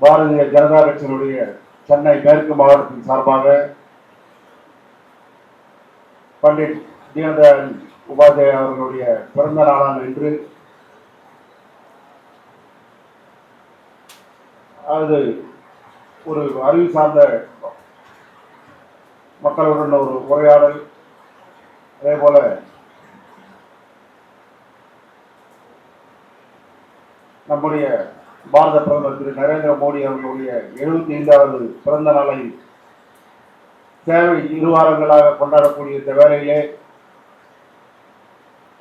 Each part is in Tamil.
பாரதிய ஜனதா கட்சியினுடைய சென்னை மேற்கு மாவட்டத்தின் சார்பாக பண்டிட் தீனதயாள் உபாத்யாயா அவர்களுடைய பிறந்த நாளான இன்று அது ஒரு அறிவு சார்ந்த மக்களுடன் ஒரு உரையாடல், அதே போல நம்முடைய பாரத பிரதமர் திரு நரேந்திர மோடி அவர்களுடைய 75வது பிறந்த நாளை சேவை 2 வாரங்களாக கொண்டாடக்கூடிய இந்த வேளையிலே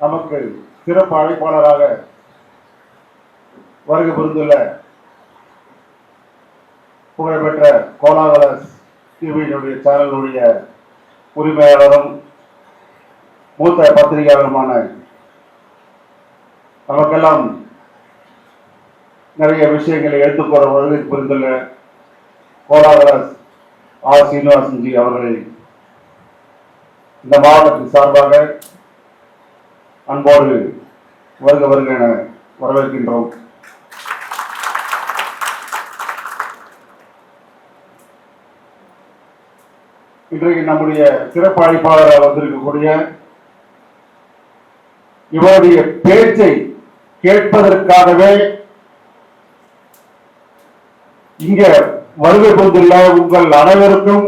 நமக்கு சிறப்பு அழைப்பாளராக வருகை புரிந்துள்ள புகழ்பெற்ற கோலாகல டிவியினுடைய சேனலுடைய உரிமையாளரும் மூத்த பத்திரிகையாளருமான நமக்கெல்லாம் நிறைய விஷயங்களை எடுத்துக்கூற வருகை புரிந்துள்ள கோலாகல ஆர் சீனிவாசன்ஜி அவர்களை இந்த மாவட்டத்தின் சார்பாக அன்போடு வருக வருக என வரவேற்கின்றோம். இன்றைக்கு நம்முடைய சிறப்பு அழைப்பாளராக வந்திருக்கக்கூடிய இவருடைய பேச்சை கேட்பதற்காகவே இங்க வருகை புரிந்துள்ள உங்கள் அனைவருக்கும்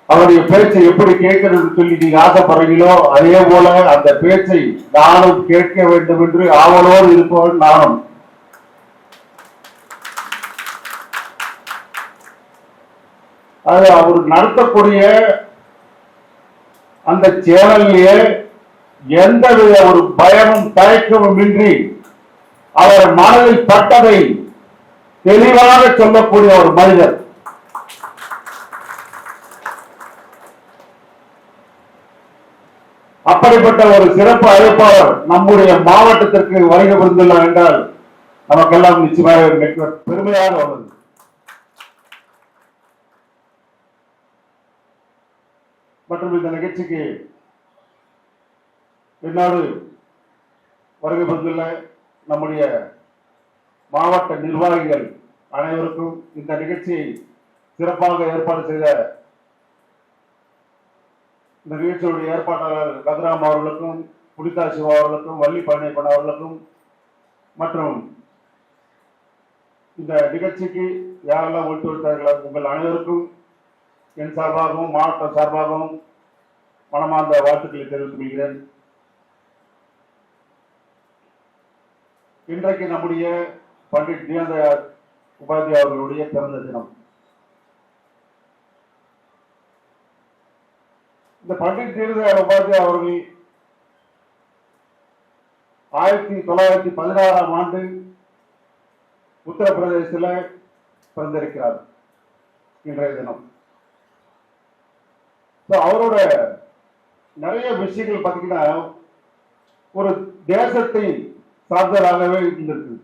அவருடைய பேச்சை எப்படி கேட்கிறது சொல்லி நீங்க ஆசைப்படுறீங்களோ அதே போல அந்த பேச்சை நானும் கேட்க வேண்டும் என்று ஆவலோடு இருப்பவன் நானும். அது அவர் நடத்தக்கூடிய அந்த சேனல்லையே எந்தவித ஒரு பயமும் தயக்கமும் இன்றி அவர் மனதில் பட்டதை தெளிவாக சொல்லக்கூடிய ஒரு மனிதர். அப்படிப்பட்ட ஒரு சிறப்பு அழைப்பாளர் நம்முடைய மாவட்டத்திற்கு வருகை புரிந்துள்ளார் என்றால் நமக்கெல்லாம் நிச்சயமாக பெருமையாக உள்ளது. மற்றும் இந்த நிகழ்ச்சிக்கு என்னோடு வருகை புரிந்துள்ள நம்முடைய மாவட்ட நிர்வாகிகள் அனைவருக்கும், இந்த நிகழ்ச்சியை சிறப்பாக ஏற்பாடு செய்த இந்த நிகழ்ச்சியுடைய ஏற்பாட்டாளர் கதிராம் அவர்களுக்கும், புனிதா சிவா அவர்களுக்கும், வள்ளி பழனியப்பன் அவர்களுக்கும் மற்றும் இந்த நிகழ்ச்சிக்கு யாரெல்லாம் ஒத்துழைத்தார்களோ உங்கள் அனைவருக்கும் என் சார்பாகவும் மாவட்ட சார்பாகவும் மனமார்ந்த வாழ்த்துக்களை தெரிவித்துக் கொள்கிறேன். இன்றைக்கு நம்முடைய பண்டிட் தீனதயாள் உபாத்யாயா அவர்களுடைய பிறந்த தினம். இந்த பண்டிட் தீனதயாள் உபாத்யாயா அவர்கள் 1916ஆம் ஆண்டு உத்தரப்பிரதேசத்தில் பிறந்திருக்கிறார். இன்றைய தினம் அவரோட நிறைய விஷயங்கள் பார்த்தீங்கன்னா ஒரு தேசத்தை சார்ந்ததாகவே இருந்திருக்கு.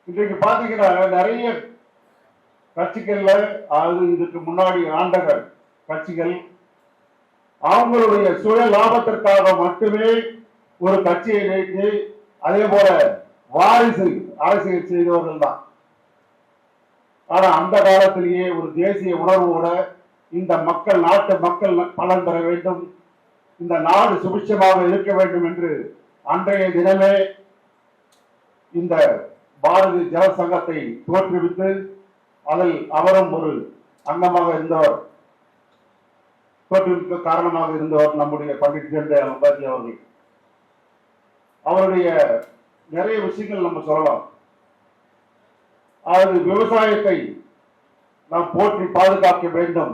இன்றைக்கு பாத்தீங்கன்னா நிறைய கட்சிகள்ல இதுக்கு முன்னாடி ஆண்ட கட்சிகள் அவங்களுடைய சுய லாபத்திற்காக மட்டுமே ஒரு கட்சியை வைத்து அதே போல வாரிசு அரசியல் செய்தவர்கள் தான். ஆனா அந்த காலத்திலேயே ஒரு தேசிய உணர்வோட இந்த மக்கள், நாட்டு மக்கள் பலன் பெற வேண்டும், இந்த நாடு சுபிட்சமாக இருக்க வேண்டும் என்று அன்றைய தினமே இந்த பாரதிய ஜனசங்கத்தை தோற்றுவித்து அதில் அவரும் ஒரு அங்கமாக இருந்தவர், தோற்றுவிக்க காரணமாக இருந்தவர் நம்முடைய பண்டிட் தீனதயாள் உபாத்யாயா அவர்கள். அவருடைய நிறைய விஷயங்கள் நம்ம சொல்லலாம். அது விவசாயத்தை நாம் போற்றி பாதுகாக்க வேண்டும்,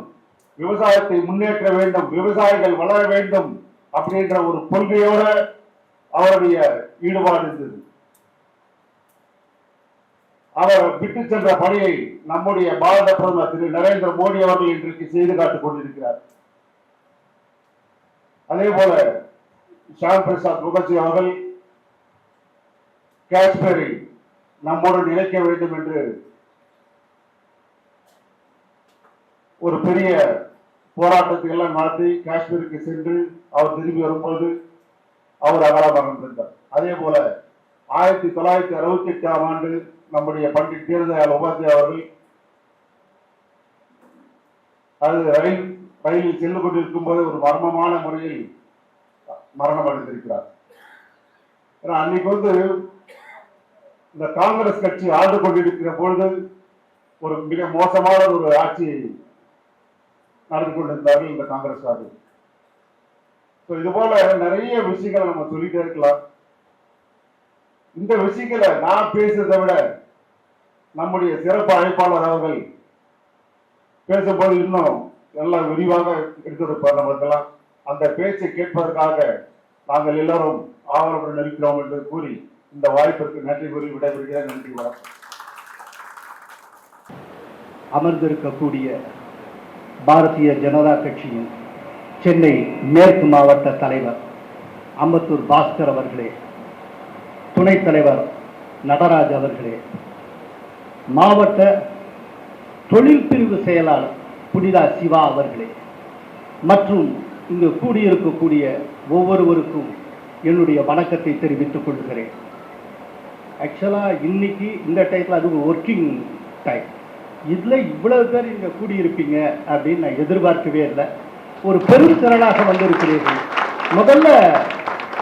விவசாயத்தை முன்னேற்ற வேண்டும், விவசாயிகள் வளர வேண்டும் அப்படின்ற ஒரு கொள்கையோட அவருடைய ஈடுபாடு இருந்தது. அவர் விட்டு சென்ற பணியை நம்முடைய பாரத பிரதமர் திரு நரேந்திர மோடி அவர்கள் இன்றைக்கு செய்து காட்டிக் கொண்டிருக்கிறார். அதே போல ஷியாம் பிரசாத் முகர்ஜி அவர்கள் காஷ்மீரை நம்மோடு இணைக்க வேண்டும் என்று ஒரு பெரிய போராட்டத்தை எல்லாம் நடத்தி காஷ்மீருக்கு சென்று அவர் திரும்பி வரும்போது அவர் அகலமாக இருந்தார். அதே போல 1968ஆம் ஆண்டு நம்முடைய பண்டிட் தீனதயாள் உபாத்யாயா அவர்கள் அது ரயிலில் சென்று கொண்டிருக்கும் போது ஒரு மர்மமான முறையில் மரணம் அடைந்திருக்கிறார். அன்னைக்கு வந்து இந்த காங்கிரஸ் கட்சி ஆண்டு கொண்டிருக்கிற பொழுது ஒரு மிக மோசமான ஒரு ஆட்சியை நடத்தி கொண்டிருந்தார்கள் இந்த காங்கிரஸ். இது போல நிறைய விஷயங்களை நம்ம சொல்லிட்டே இருக்கலாம். இந்த விஷயங்களை நான் பேசுறதை விட நம்முடைய சிறப்பு அழைப்பாளர் அவர்கள் பேசும்போது இன்னும் எல்லாம் விரிவாக எடுத்துரைப்பார். நமக்கெல்லாம் அந்த பேச்சை கேட்பதற்காக நாங்கள் எல்லாரும் ஆவலுடன் இருக்கிறோம் என்று கூறி இந்த வாய்ப்பிற்கு நன்றி கூறி விடைபெறுகிறேன். நன்றி, வணக்கம். அமர்ந்திருக்கக்கூடிய பாரதிய ஜனதா கட்சியின் சென்னை மேற்கு மாவட்ட தலைவர் அம்பத்தூர் பாஸ்கர் அவர்களே, துணைத் தலைவர் நடராஜ் அவர்களே, மாவட்ட தொழில் பிரிவு செயலாளர் புனிதா சிவா அவர்களே, மற்றும் இங்கு கூடியிருக்கக்கூடிய ஒவ்வொருவருக்கும் என்னுடைய வணக்கத்தை தெரிவித்துக் கொள்கிறேன். ஆக்சுவலாக இன்னைக்கு இந்த டைத்தில் அது ஒரு ஒர்க்கிங் டைம். இதில் இவ்வளவு பேர் இங்கே கூடியிருப்பீங்க அப்படின்னு நான் எதிர்பார்க்கவே இல்லை. ஒரு பெரும் திரளாக வந்திருக்கிறீர்கள். முதல்ல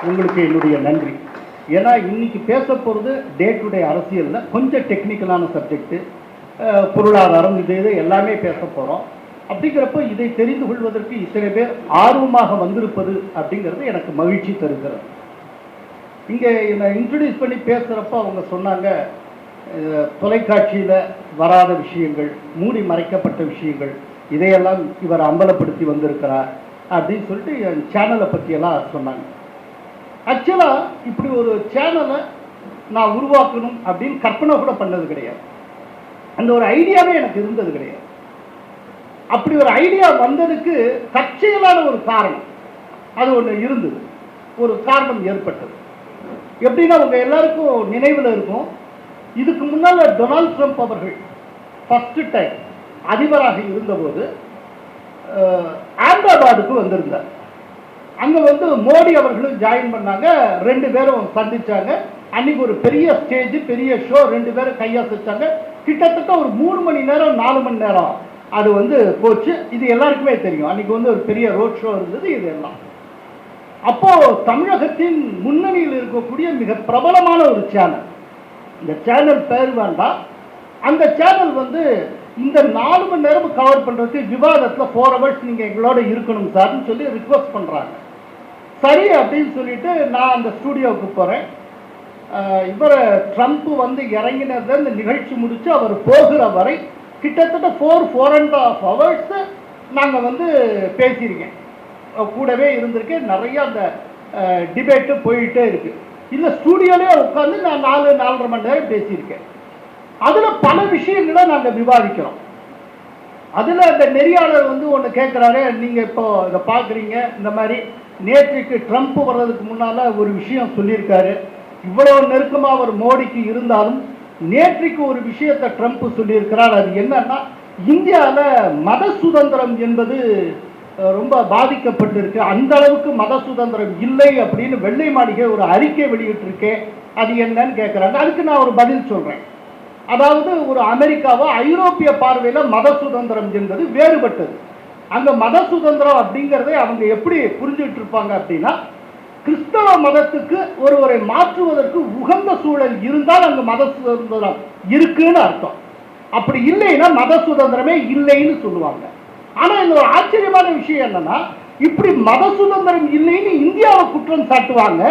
உங்களுக்கு என்னுடைய நன்றி. ஏன்னா இன்னைக்கு பேச போகிறது டே டு டே அரசியலில் கொஞ்சம் டெக்னிக்கலான சப்ஜெக்டு, பொருளாதாரம், இது எல்லாமே பேச போகிறோம். அப்படிங்கிறப்ப இதை தெரிந்து கொள்வதற்கு இத்தனை பேர் ஆர்வமாக வந்திருப்பது அப்படிங்கிறது எனக்கு மகிழ்ச்சி தருகிறது. இங்கே என்னை இன்ட்ரடியூஸ் பண்ணி பேசுகிறப்ப அவங்க சொன்னாங்க, தொலைக்காட்சியில் வராத விஷயங்கள், மூடி மறைக்கப்பட்ட விஷயங்கள், இதையெல்லாம் இவர் அம்பலப்படுத்தி வந்திருக்கிறார் அப்படின்னு சொல்லிட்டு என் சேனலை பற்றியெல்லாம் சொன்னாங்க. ஆக்சுவலாக இப்படி ஒரு சேனலை நான் உருவாக்கணும் அப்படின்னு கற்பனை கூட பண்ணது கிடையாது. அந்த ஒரு ஐடியாவே எனக்கு இருந்தது கிடையாது. அப்படி ஒரு ஐடியா வந்ததுக்கு தற்செயலான ஒரு காரணம் அது ஒன்று இருந்தது. ஒரு காரணம் ஏற்பட்டது. எப்படின்னா உங்க எல்லாருக்கும் நினைவில் இருக்கும், இதுக்கு முன்னால் டொனால்ட் ட்ரம்ப் அவர்கள் ஃபர்ஸ்ட் டைம் அதிபராக இருந்தபோது அகமதாபாத்துக்கு வந்திருந்தார். அங்கே வந்து மோடி அவர்களும் ஜாயின் பண்ணாங்க. 2 பேரும் சந்திச்சாங்க. அன்னைக்கு ஒரு பெரிய ஸ்டேஜ், பெரிய ஷோ, 2 பேரும் கையசைச்சாங்க. கிட்டத்தட்ட ஒரு 3 மணி நேரம் 4 மணி நேரம் அது வந்து போச்சு. இது எல்லாருக்குமே தெரியும். அன்னைக்கு வந்து ஒரு பெரிய ரோட் ஷோ இருந்தது. இது எல்லாம் அப்போ தமிழகத்தின் முன்னணியில் இருக்கக்கூடிய மிக பிரபலமான ஒரு சேனல், இந்த சேனல் பேர் வேண்டாம், அந்த சேனல் வந்து இந்த 4 மணி நேரம் கவர் பண்றதுக்கு விவாதத்தில் 4 hours நீங்க எங்களோட இருக்கணும் சார்னு சொல்லி ரிக்வஸ்ட் பண்றாங்க. சரி அப்படின்னு சொல்லிட்டு நான் அந்த ஸ்டூடியோவுக்கு போறேன். இவர் ட்ரம்ப் வந்து இறங்கினது இந்த நிகழ்ச்சி முடிச்சு அவர் போகிற வரை கிட்டத்தட்ட 4.5 hours நாங்கள் வந்து பேசியிருக்கேன். கூடவே இருந்திருக்கேன். நிறைய அந்த டிபேட்டு போயிட்டே இருக்கு. இல்லை ஸ்டூடியோலேயே உட்காந்து நான் 4-4.5 மணி நேரம் பேசியிருக்கேன். அதில் பல விஷயங்களை நாங்கள் விவாதிக்கிறோம். அதில் அந்த நெறியாளர் வந்து ஒன்று கேட்குறாரு, நீங்கள் இப்போ இதை பார்க்குறீங்க, இந்த மாதிரி நேற்றுக்கு ட்ரம்ப் வர்றதுக்கு முன்னால் ஒரு விஷயம் சொல்லியிருக்காரு. இவ்வளவு நெருக்கமாக அவர் மோடிக்கு இருந்தாலும் நேற்றைக்கு ஒரு விஷயத்தை ட்ரம்ப் சொல்லியிருக்கிறார். அது என்னன்னா, இந்தியாவில் மத சுதந்திரம் என்பது ரொம்ப பாதிக்கப்பட்டிருக்கு, அந்த அளவுக்கு மத சுதந்திரம் இல்லை அப்படின்னு வெள்ளை மாளிகை ஒரு அறிக்கை வெளியிட்டிருக்கேன். அது என்னன்னு கேட்குறாங்க. அதுக்கு நான் ஒரு பதில் சொல்கிறேன். அதாவது ஒரு அமெரிக்காவோ ஐரோப்பிய பார்வையில் மத சுதந்திரம் என்பது வேறுபட்டது. அங்கே மத சுதந்திரம் அப்படிங்கிறதை அவங்க எப்படி புரிஞ்சுட்டு இருப்பாங்க அப்படின்னா, கிறிஸ்தவ மதத்துக்கு ஒருவரை மாற்றுவதற்கு உகந்த சூழல் இருந்தால் அங்கு மத சுதந்திரம் இருக்குன்னு அர்த்தம். அப்படி இல்லைன்னா மத சுதந்திரமே இல்லைன்னு சொல்லுவாங்க. ஆனா இந்த ஒரு ஆச்சரியமான விஷயம் என்னன்னா, இப்படி மத சுதந்திரம் இல்லைன்னு இந்தியாவை குற்றம் சாட்டுவாங்க.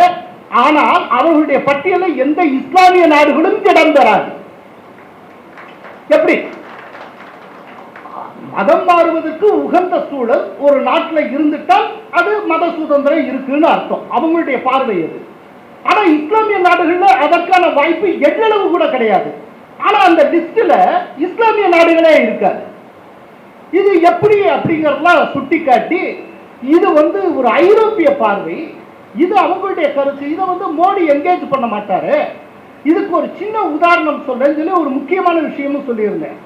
ஆனால் அவர்களுடைய பட்டியலில் எந்த இஸ்லாமிய நாடுகளும் இடம் பெறாது. எப்படி மதம் மாறுவதற்கு உகந்த சூழல் ஒரு நாட்டில் இருந்துட்டால் அது மத சுதந்திரம் இருக்குன்னு அர்த்தம், அவங்களுடைய பார்வை அது. ஆனா இஸ்லாமிய நாடுகள்ல அதற்கான வாய்ப்பு எவ்வளவு கூட கிடையாது. ஆனா அந்த லிஸ்ட்ல இஸ்லாமிய நாடுகளே இருக்காது. இது எப்படி அப்படிங்கறதெல்லாம் சுட்டி காட்டி, இது வந்து ஒரு ஐரோப்பிய பார்வை, இது அவங்களுடைய கருத்து. இதை வந்து மோடி என்கேஜ் பண்ண மாட்டாரு. இதுக்கு ஒரு சின்ன உதாரணம் சொல்றேன்னு சொல்லி ஒரு முக்கியமான விஷயமும் சொல்லியிருந்தேன்.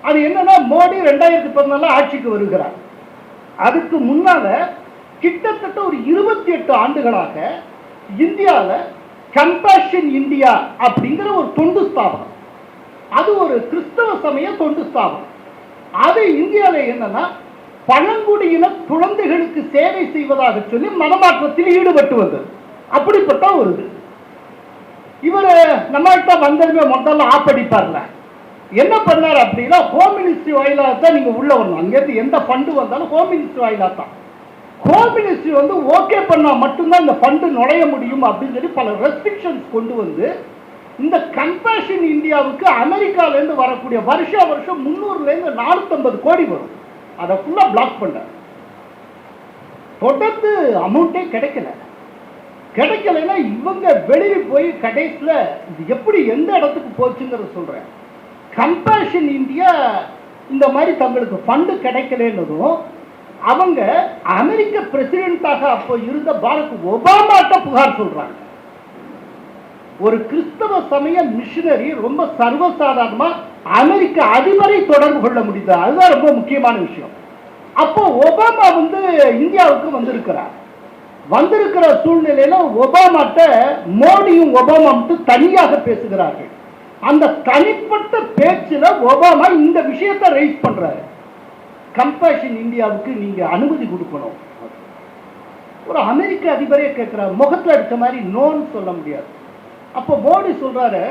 அது என்னன்னா, மோடி 2014 ஆட்சிக்கு வருகிறார். அதுக்கு முன்னால கிட்டத்தட்ட ஒரு 28 ஆண்டுகளாக இந்தியாவில் கம்பேஷன் இந்தியா அப்படிங்கிற ஒரு தொண்டு ஸ்தாபனம். அது ஒரு கிறிஸ்தவ சமய தொண்டு ஸ்தாபனம். அது இந்தியாவில் என்னன்னா பழங்குடியின குழந்தைகளுக்கு சேவை செய்வதாக சொல்லி மதமாற்றத்தில் ஈடுபட்டு வந்தது. அப்படிப்பட்ட ஒரு இது. இவர் நம்மகிட்ட வந்ததுமே முதல்ல ஆப்படிப்பார்ல, என்ன பண்ணார் அப்படின்னா ஹோம் மினிஸ்ட்ரி வாயிலாக தான் நீங்க உள்ள வரணும். அங்கேருந்து எந்த ஃபண்டு வந்தாலும் ஹோம் மினிஸ்ட்ரி வாயிலாக தான். ஹோம் மினிஸ்ட்ரி வந்து ஓகே பண்ணா மட்டும்தான் இந்த ஃபண்டு நுழைய முடியும் அப்படின்னு சொல்லி பல ரெஸ்ட்ரிக்ஷன்ஸ் கொண்டு வந்து இந்த கம்பேஷன் இந்தியாவுக்கு அமெரிக்காவிலேருந்து வரக்கூடிய வருஷம் 300லேருந்து 450 கோடி வரும். அதை ஃபுல்லாக பிளாக் பண்ணார். தொடர்ந்து அமௌண்ட்டே கிடைக்கலைன்னா இவங்க வெளியே போய் கடைசியில் இது எப்படி எந்த இடத்துக்கு போச்சுங்கிறத சொல்கிறேன். கம்பேஷன் இந்தியா இந்த மாதிரி தங்களுக்கு ஃபண்டு கிடைக்கலன்னதும் அவங்க அமெரிக்க பிரசிடென்ட்டாக அப்போ இருந்த பாரத் ஒபாமாட்ட புகார் சொல்றாங்க. ஒரு கிறிஸ்தவ சமய மிஷனரி ரொம்ப சர்வசாதாரணமா அமெரிக்க அதிபரை தொடர்பு கொள்ள முடியுது. அதுதான் ரொம்ப முக்கியமான விஷயம். அப்போ ஒபாமா வந்து இந்தியாவுக்கு வந்திருக்கிற சூழ்நிலையில ஒபாமாட்ட மோடியும் ஒபாமாவும் தனியாக பேசுகிறார்கள். அந்த தனிப்பட்ட பேச்சில் ஒபாமா இந்த விஷயத்தை ரைஸ் பண்றாரு. கம்பேஷன் இந்தியாவுக்கு நீங்க அனுமதி கொடுக்கணும். ஒரு அமெரிக்க அதிபரே கேட்கிறார், முகத்தில் அடிச்ச மாதிரி நோன்னு சொல்ல முடியாது. அப்போ மோடி சொல்றாரு,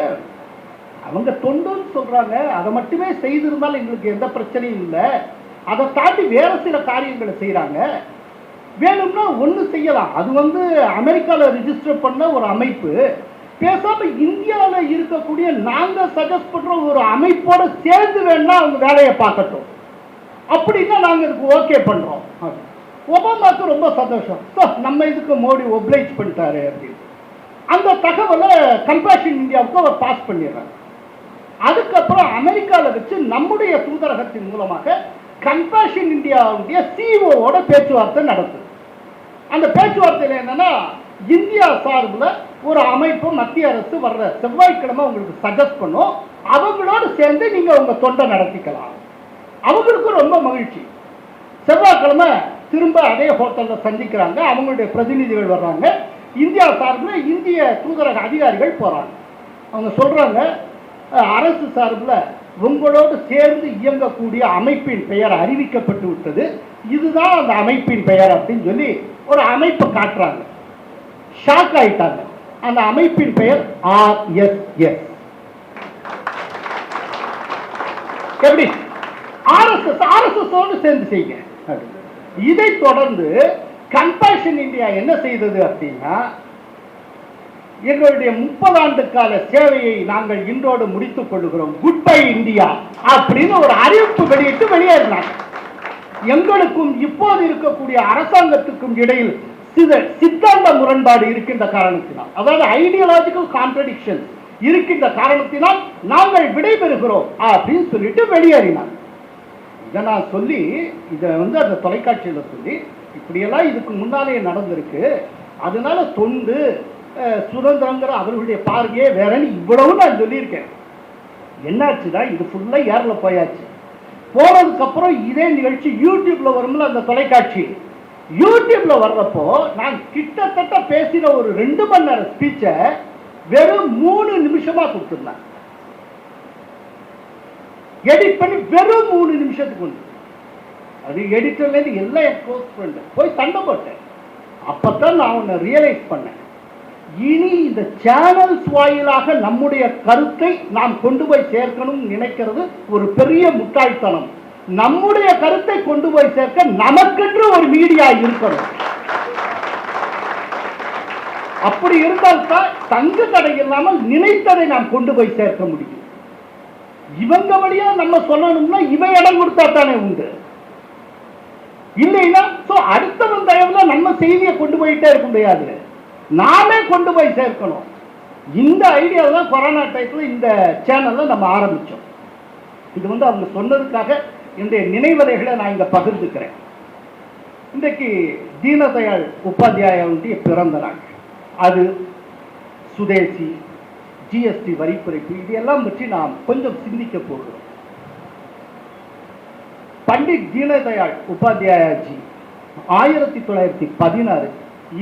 அவங்க தொண்டுன்னு சொல்றாங்க, அதை மட்டுமே செய்திருந்தால் எங்களுக்கு எந்த பிரச்சனையும் இல்லை, அதை தாண்டி வேற சில காரியங்களை செய்யறாங்க, வேணும்னா ஒன்று செய்யலாம். அது வந்து அமெரிக்காவில் ரிஜிஸ்டர் பண்ண ஒரு அமைப்பு, பேசாம இந்தியாவில் இருக்கக்கூடிய நாங்க சஜஸ்ட் பண்ற ஒரு அமைப்போட சேர்ந்து வேணா அவங்க வேலையை பார்க்கட்டும், அப்படின்னா நாங்க இதுக்கு ஓகே பண்றோம். ஒபாமாக்கு ரொம்ப சந்தோஷம், நம்ம இதுக்கு மோடி ஒப்ளைஜ் பண்ணிட்டாரு அப்படின்னு. அந்த தகவலை கம்பேஷன் இந்தியாவுக்கு அவர் பாஸ் பண்ணிடுறாங்க. அதுக்கப்புறம் அமெரிக்காவில் வச்சு நம்முடைய தூதரகத்தின் மூலமாக கம்பேஷன் இந்தியாவுடைய சிஓட பேச்சுவார்த்தை நடக்குது. அந்த பேச்சுவார்த்தையில் என்னன்னா, இந்தியா சார்பில் ஒரு அமைப்பு மத்திய அரசு வர்ற செவ்வாய்க்கிழமை உங்களுக்கு சஜஸ்ட் பண்ணும், அவங்களோடு சேர்ந்து நீங்க உங்க தொண்டை நடத்திக்கலாம். அவங்களுக்கும் ரொம்ப மகிழ்ச்சி. செவ்வாய்க்கிழமை திரும்ப அதே ஹோட்டலில் சந்திக்கிறாங்க. அவங்களுடைய பிரதிநிதிகள் வர்றாங்க. இந்தியா சார்பில் இந்திய தூதரக அதிகாரிகள் போறாங்க. அவங்க சொல்றாங்க, அரசு சார்பில் உங்களோடு சேர்ந்து இயங்கக்கூடிய அமைப்பின் பெயர் அறிவிக்கப்பட்டு விட்டது, இதுதான் அந்த அமைப்பின் பெயர் அப்படின்னு சொல்லி ஒரு அமைப்பை காட்டுறாங்க. ஷாக் ஆயிட்டாங்க. அந்த அமைப்பின் பெயர் RSS. எப்படி RSS சேர்ந்து செய்யுங்க. இதை தொடர்ந்து கம்பேஷன் இந்தியா என்ன செய்தது அப்படின்னா, எங்களுடைய 30 ஆண்டு கால சேவையை நாங்கள் இன்றோடு முடித்துக் கொள்கிறோம், குட் பை இந்தியா அப்படின்னு ஒரு அறிவிப்பு வெளியிட்டு வெளியேறினாங்க. எங்களுக்கும் இப்போது இருக்கக்கூடிய அரசாங்கத்துக்கும் இடையில் சித்தாந்த முரண்பாடு இருக்கின்ற காரணத்தினால், அதாவது ஐடியாலஜிக்கல் கான்ட்ரடிக்ஷன் இருக்கின்ற காரணத்தினால் நாங்கள் விடைபெறுகிறோம் அப்படின்னு சொல்லிட்டு வெளியேறினார். இதை நான் சொல்லி, இதை வந்து அந்த தொலைக்காட்சியில் சொல்லி, இப்படியெல்லாம் இதுக்கு முன்னாலே நடந்திருக்கு, அதனால தொண்டு சுதந்திரங்கிற அவர்களுடைய பார்வையே வேறன்னு இவ்வளவு நான் சொல்லியிருக்கேன். என்னாச்சுதான் இது ஃபுல்லா ஏர்ல போயாச்சு. போனதுக்கு அப்புறம் இதே நிகழ்ச்சி யூடியூப்ல வரும்ல, அந்த தொலைக்காட்சி யூடியூப்ல வர்றப்போ நான் கிட்டத்தட்ட பேசின ஒரு 2 மணி நேரம் ஸ்பீச்சை வெறும் 3 நிமிஷமா கொடுத்துருந்தேன். எடிட் பண்ணி வெறும் 3 நிமிஷத்துக்கு உண்டு. அது எடிட்டர்ல இருந்து எல்லாம் என் க்ளோஸ் ஃப்ரெண்ட் போய் சண்டை போட்டேன். அப்பதான் நான் ஒன்னு ரியலைஸ் பண்ணேன், இனி இந்த சேனல்ஸ் வாயிலாக நம்முடைய கருத்தை நாம் கொண்டு போய் சேர்க்கணும் நினைக்கிறது ஒரு பெரிய முட்டாள்தனம். நம்முடைய கருத்தை கொண்டு போய் சேர்க்க நமக்கென்று ஒரு மீடியா இருக்கணும். அப்படி இருந்தால்தான் தங்கு தடை இல்லாமல் நினைத்ததை நாம் கொண்டு போய் சேர்க்க முடியும். இவங்க வழியா நம்ம சொல்லணும்னா இவன் இடம் கொடுத்தா தானே உண்டு, இல்லைன்னா அடுத்தவன் தயவுல நம்ம செய்தியை கொண்டு போயிட்டே இருக்க முடியாது, நாமே கொண்டு போய் சேர்க்கணும். இந்த ஐடியா தான் கொரோனா டைத்துல இந்த சேனல்ல நம்ம ஆரம்பிச்சோம். இது வந்து அவங்க சொன்னதுக்காக இந்த நினைவலைகளை நான் இங்க பகிர்ந்துக்கிறேன். இன்றைக்கு தீனதயாள் உபாத்தியாயுடைய பிறந்த நாள். அது சுதேசி, ஜிஎஸ்டி வரி குறைப்பு, இதையெல்லாம் பற்றி நாம் கொஞ்சம் சிந்திக்க போகிறோம். பண்டிட் தீனதயாள் உபாத்தியாயஜி 1916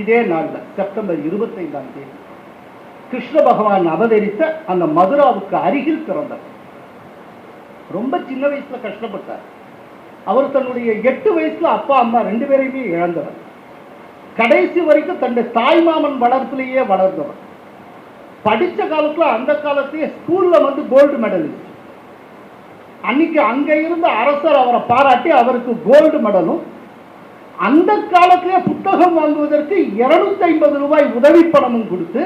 இதே நாளில் செப்டம்பர் 25ஆம் தேதி கிருஷ்ண பகவான் அவதரித்த அந்த மதுராவுக்கு அருகில் பிறந்தார். ரொம்ப சின்ன வயசுல கஷ்டப்பட்டார். அவர் தன்னுடைய 8 வயசுல அப்பா அம்மா 2 பேரையுமே இழந்தவர். கடைசி வரைக்கும் தன்னுடைய தாய்மாமன் வளர்ப்பிலேயே வளர்ந்தவர். படிச்ச காலத்துல அந்த காலத்திலேயே ஸ்கூல்ல வந்து கோல்டு மெடலிஸ்ட். அன்னைக்கு அங்க இருந்த அரசர் அவரை பாராட்டி அவருக்கு கோல்டு மெடலும், அந்த காலத்திலே புத்தகம் வாங்குவதற்கு 250 ரூபாய் உதவி பணமும் கொடுத்து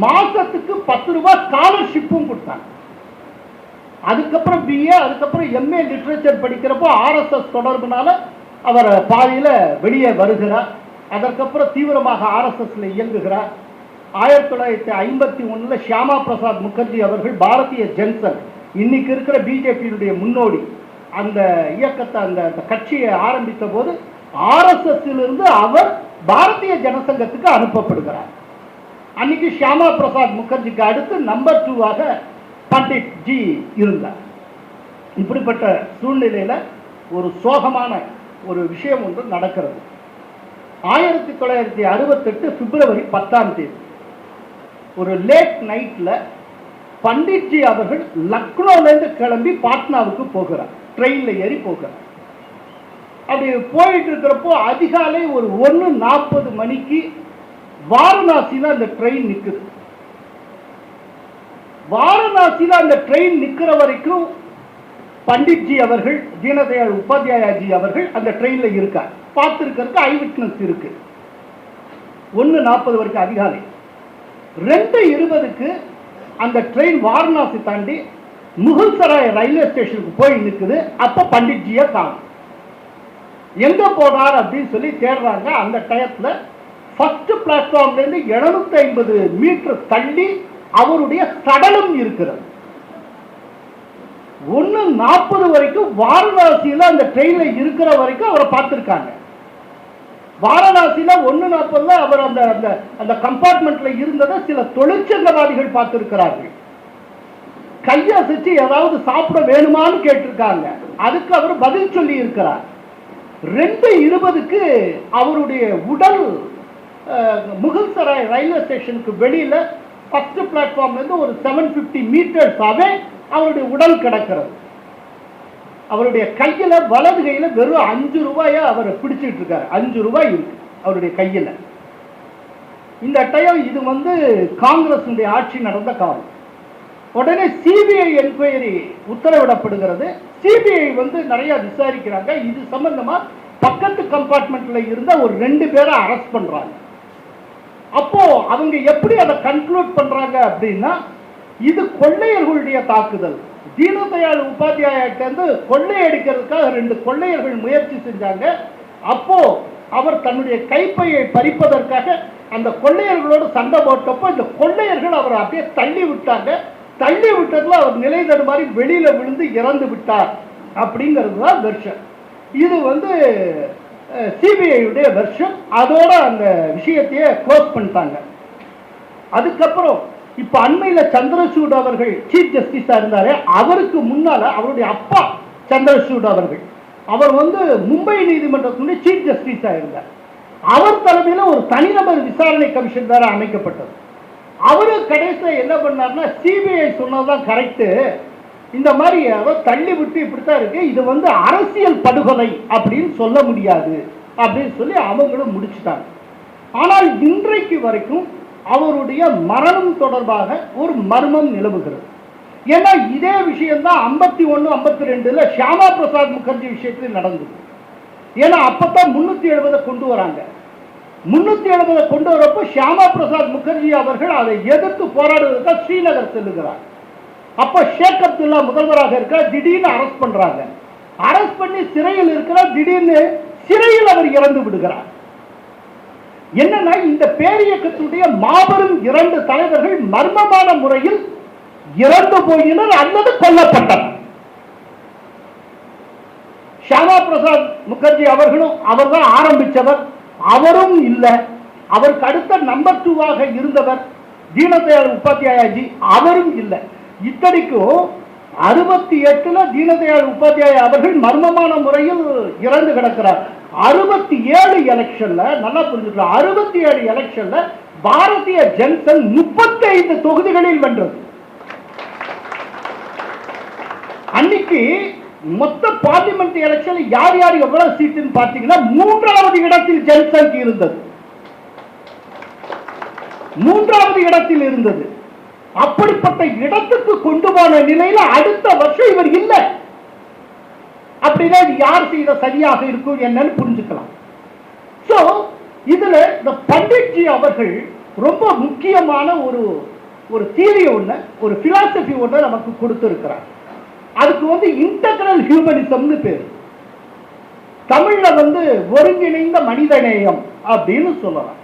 மாசத்துக்கு 10 ரூபாய் ஸ்காலர்ஷிப்பும் கொடுத்தாங்க. அதுக்கப்புறம் பிஏ, அதுக்கப்புறம் எம்ஏ லிட்ரேச்சர் படிக்கிறப்போ ஆர்எஸ்எஸ் தொடர்புனால அவர் பாதியில வெளியே வருகிறார். அதற்கப்புறம் தீவிரமாக ஆர்எஸ்எஸ்ல இயங்குகிறார். 1951 ஷியாமா பிரசாத் முகர்ஜி அவர்கள் பாரதிய ஜன்சங், இன்னைக்கு இருக்கிற பிஜேபியினுடைய முன்னோடி, அந்த இயக்கத்தை அந்த கட்சியை ஆரம்பித்த போது ஆர்எஸ்எஸ் இருந்து அவர் பாரதிய ஜனசங்கத்துக்கு அனுப்பப்படுகிறார். அன்னைக்கு ஷியாமா பிரசாத் முகர்ஜிக்கு அடுத்து நம்பர் 2ஆக பண்டிட் ஜி இருந்தார். இப்படிப்பட்ட சூழ்நிலையில ஒரு சோகமான ஒரு விஷயம் ஒன்று நடக்கிறது. 1968 பிப்ரவரி 10ஆம் தேதி ஒரு லேட் நைட்ல பண்டிட்ஜி அவர்கள் லக்னோலேருந்து கிளம்பி பாட்னாவுக்கு போகிறார். ட்ரெயின்ல ஏறி போகிறார். அப்படி போயிட்டு இருக்கிறப்போ அதிகாலை ஒரு 1:40 மணிக்கு வாரணாசியில அந்த ட்ரெயின் நிற்குது. வாரணாசியில அந்த ட்ரெயின் நிற்கிற வரைக்கும் பண்டிட்ஜி அவர்கள், தீனதயாள் உபாத்யாயாஜி அவர்கள் அந்த ட்ரெயின்ல இருக்கார். பார்த்திருக்கிறதுக்கு ஐ விட்னஸ் இருக்கு. 1:40 வரைக்கும் அதிகாலை. 2:20க்கு அந்த ட்ரெயின் வாரணாசி தாண்டி முகல்சராய் ரயில்வே ஸ்டேஷனுக்கு போய் நிற்குது. அப்ப பண்டிட்ஜியை காணும். எங்க போனார் அப்படின்னு சொல்லி தேடுறாங்க. அந்த டயத்துல ஃபர்ஸ்ட் பிளாட்ஃபார்ம்ல இருந்து 750 மீட்டர் தள்ளி அவருடைய சடலம் இருக்கிறது. 1:40 வரைக்கும் வாரணாசியில அந்த ட்ரெயின்ல இருக்கிற வரைக்கும் அவரை பார்த்திருக்காங்க. வாரணாசியில 1:40 அவர் அந்த அந்த கம்பார்ட்மெண்ட்ல இருந்ததை சில தொழிற்சங்கவாதிகள் பார்த்திருக்கிறார்கள். கையசைச்சு ஏதாவது சாப்பிட வேணுமான்னு கேட்டிருக்காங்க. அதுக்கு அவர் பதில் சொல்லி இருக்கிறார். 2:20க்கு அவருடைய உடல் முகல்சராய் ரயில்வே ஸ்டேஷனுக்கு வெளியில ஃபர்ஸ்ட் பிளாட்ஃபார்ம்ல இருந்து ஒரு 750 மீட்டர்ஸ் அவே அவருடைய உடல் கிடக்கிறது. அவருடைய கையில, வலது கையில வெறும் 5 ரூபாயை அவர் பிடிச்சிட்டு இருக்காரு. 5 ரூபாய் இருக்கு அவருடைய கையில. இந்த டைம் இது வந்து காங்கிரஸ் ஆட்சி நடந்த காலம். உடனே சிபிஐ என்கொயரி உத்தரவிடப்படுகிறது. சிபிஐ வந்து நிறைய விசாரிக்கிறாங்க. இது சம்பந்தமா பக்கத்து கம்பார்ட்மெண்ட்ல இருந்த ஒரு 2 பேரை அரெஸ்ட் பண்றாங்க. அப்போ அவங்க எப்படி அதை கன்க்ளூட் பண்றாங்க அப்படின்னா, இது கொள்ளையர்களுடைய தாக்குதல். தீனதயாள் உபாத்யாயிட்ட இருந்து கொள்ளையடிக்கிறதுக்காக 2 கொள்ளையர்கள் முயற்சி செஞ்சாங்க. அப்போ அவர் தன்னுடைய கைப்பையை பறிப்பதற்காக அந்த கொள்ளையர்களோடு சண்டை போட்டப்போ இந்த கொள்ளையர்கள் அவரை அப்படியே தள்ளி விட்டாங்க. தள்ளி விட்டதுல அவர் நிலை தடுமாறி வெளியில விழுந்து இறந்து விட்டார் அப்படிங்கிறது தான் வெர்ஷன். இது வந்து சிபிஐயுடைய வெர்ஷன். அதோட அந்த விஷயத்தையே க்ளோஸ் பண்ணிட்டாங்க. அதுக்கப்புறம் இப்ப அண்மையில சந்திரசூட் அவர்கள் சீஃப் ஜஸ்டிஸா இருந்தாரு. அவருக்கு முன்னால அவருடைய அப்பா சந்திரசூட் அவர்கள், அவர் வந்து மும்பை நீதிமன்றத்தினுடைய சீஃப் ஜஸ்டிஸா இருந்தார். அவர் தலைமையில ஒரு தனிநபர் விசாரணை கமிஷன் வேற அமைக்கப்பட்டது. அவரு கடைசியில் என்ன பண்ணார்னா, சிபிஐ சொன்னதுதான் கரெக்ட், இந்த மாதிரி தள்ளி விட்டு இப்படித்தான் இருக்கு, இது வந்து அரசியல் படுகொலை அப்படின்னு சொல்ல முடியாது அப்படின்னு சொல்லி அவங்களும் முடிச்சுட்டாங்க. ஆனால் இன்றைக்கு வரைக்கும் அவருடைய மரணம் தொடர்பாக ஒரு மர்மம் நிலவுகிறது. ஏன்னா இதே விஷயம் தான் 51, 52 ஷியாமா பிரசாத் முகர்ஜி விஷயத்தில் நடந்தது. ஏன்னா அப்பதான் 370 கொண்டு வராங்க. 370 கொண்டு வரப்போ ஷியாமா பிரசாத் முகர்ஜி அவர்கள் அதை எதிர்த்து போராடுவதற்காக ஸ்ரீநகர் செல்லுகிறார். அப்ப ஷேக் அப்துல்லா முதல்வராக இருக்கிறார். திடீர்னு அரெஸ்ட் பண்றாங்க. அரெஸ்ட் பண்ணி சிறையில் இருக்கிறார். திடீர்னு சிறையில் அவர் இறந்து விடுகிறார். என்னன்னா, இந்த பேரியக்கத்துடைய மாபெரும் 2 தலைவர்கள் மர்மமான முறையில் இறந்து போயினர் அல்லது கொல்லப்பட்டனர். ஷியாமா பிரசாத் முகர்ஜி அவர்களும் அவர்தான் ஆரம்பித்தவர், அவரும் இல்லை. அவருக்கு அடுத்த நம்பர் 2ஆக இருந்தவர் தீனதயாள் உபாத்யாயாஜி, அவரும் இல்லை. இத்தனைக்கும் 68 தீனதயாள் உபாத்யாயா அவர்கள் மர்மமான முறையில் இறந்து கிடக்கிறார். 67 எலெக்ஷன்ல, நல்லா புரிஞ்சுக்கலாம், 67 எலெக்ஷன்ல பாரதிய ஜனசங் 35 தொகுதிகளில் வென்றது. அன்னைக்கு மொத்த பார்லிமெண்ட் எலெக்ஷன் யார் யார் எவ்வளவு சீட்டுன்னு பார்த்தீங்கன்னா 3வது இடத்தில் ஜனசங் இருந்தது. 3வது இடத்தில் இருந்தது. அப்படிப்பட்ட இடத்துக்கு கொண்டு போன நிலையில அடுத்த வருஷம் இவர் இல்லை அப்படின்னா இது யார் செய்த சரியாக இருக்கும் என்னன்னு புரிஞ்சுக்கலாம். சோ இதுல இந்த பண்டிட்ஜி அவர்கள் ரொம்ப முக்கியமான ஒரு தியரி ஒண்ணு, ஒரு பிலாசபி ஒண்ணு நமக்கு கொடுத்திருக்கிறார். அதுக்கு இன்டெகிரல் ஹியூமனிசம்னு பேரு. தமிழ்ல ஒருங்கிணைந்த மனிதநேயம் அப்படின்னு சொல்லலாம்.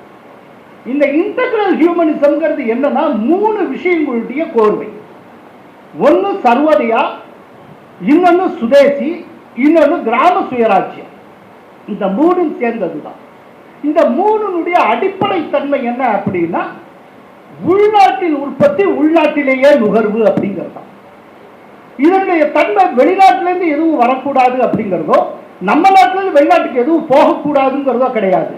இந்த இன்டெகிரல் ஹியூமனிசம்ங்கிறது என்னன்னா 3 விஷயங்களுடைய கோர்வை. ஒன்னு சர்வோதயா, இன்னொன்னு சுதேசி, இன்னொன்னு கிராம சுயராஜ்யம். இந்த 3 சேர்ந்ததுதான். இந்த 3னுடைய அடிப்படை தன்மை என்ன அப்படின்னா உள்நாட்டில் உற்பத்தி, உள்நாட்டிலேயே நுகர்வு அப்படிங்கிறது. இதனுடைய தன்மை வெளிநாட்டிலிருந்து எதுவும் வரக்கூடாது அப்படிங்கிறதோ, நம்ம நாட்டிலிருந்து வெளிநாட்டுக்கு எதுவும் போகக்கூடாதுங்கிறதோ கிடையாது.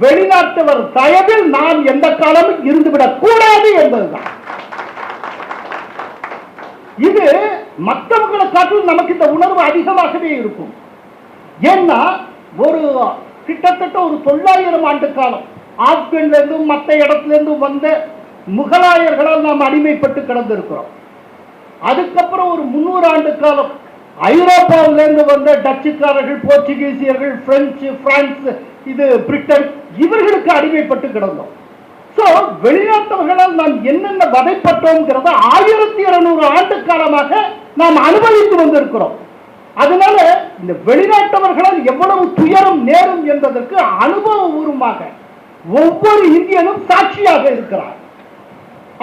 வெளிநாட்டவர் தயவில் நாம் எந்த காலமும் இருந்துவிடக் கூடாது என்பதுதான். இது மற்றவர்களை காட்டிலும் நமக்கு இந்த உணர்வு அதிகமாகவே இருக்கும். ஏன்னா கிட்டத்தட்ட ஒரு 900 ஆண்டு காலம் ஆப்கான்ல இருந்தும் மற்ற இடத்துல இருந்தும் வந்த முகலாயர்களால் நாம் அடிமைப்பட்டு கிடந்திருக்கிறோம். அதுக்கப்புறம் ஒரு 300 ஆண்டு காலம் ஐரோப்பாவிலிருந்து வந்த டச்சுக்காரர்கள், போர்ச்சுகீசியர்கள், பிரெஞ்சு, பிரான்ஸ், பிரிட்டன், இவர்களுக்கு அடிமைப்பட்டு கிடந்தோம். சோ வெளிநாட்டவர்களால் நாம் என்னென்ன வதைப்பட்டோம்ங்கிறத 1200 ஆண்டு காலமாக நாம் அனுபவித்து வந்திருக்கிறோம். அதனால இந்த வெளிநாட்டவர்களால் எவ்வளவு துயரம் நேரும் என்பதற்கு அனுபவபூர்வமாக ஒவ்வொரு இந்தியனும் சாட்சியாக இருக்கிறார்.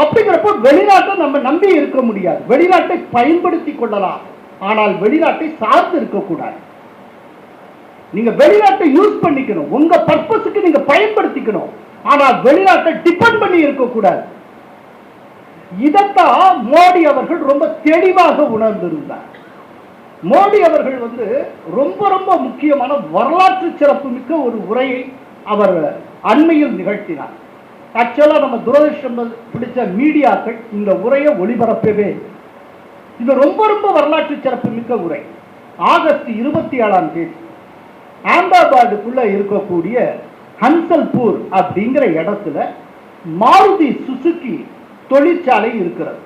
அப்படிங்கிறப்போ வெளிநாட்டை நம்ம நம்பி இருக்க முடியாது. வெளிநாட்டை பயன்படுத்திக் கொள்ளலாம், ஆனால் வெளிநாட்டை சார்ந்து இருக்கக்கூடாது. நீங்க வெளிநாட்டை யூஸ் பண்ணிக்கணும், உங்க பர்பஸுக்கு நீங்க பயன்படுத்திக்கணும், ஆனால் வெளிநாட்டை டிபெண்ட் பண்ணி இருக்கக்கூடாது. இதைத்தான் மோடி அவர்கள் ரொம்ப தெளிவாக உணர்ந்திருந்தார். மோடி அவர்கள் ரொம்ப ரொம்ப முக்கியமான வரலாற்று சிறப்பு மிக்க ஒரு உரையை அவர் அண்மையில் நிகழ்த்தினார். ஆக்சுவலா நம்ம துரதிருஷ்டம் பிடிச்ச மீடியாக்கள் இந்த உரையை ஒளிபரப்பவே. இது ரொம்ப ரொம்ப வரலாற்று சிறப்பு மிக்க உரை. ஆகஸ்ட் 27ஆம் தேதி அஹமதாபாத்துக்குள்ள இருக்கக்கூடிய ஹன்சல்பூர் அப்படிங்கிற இடத்துல மாருதி சுசுகி தொழிற்சாலை இருக்கிறது.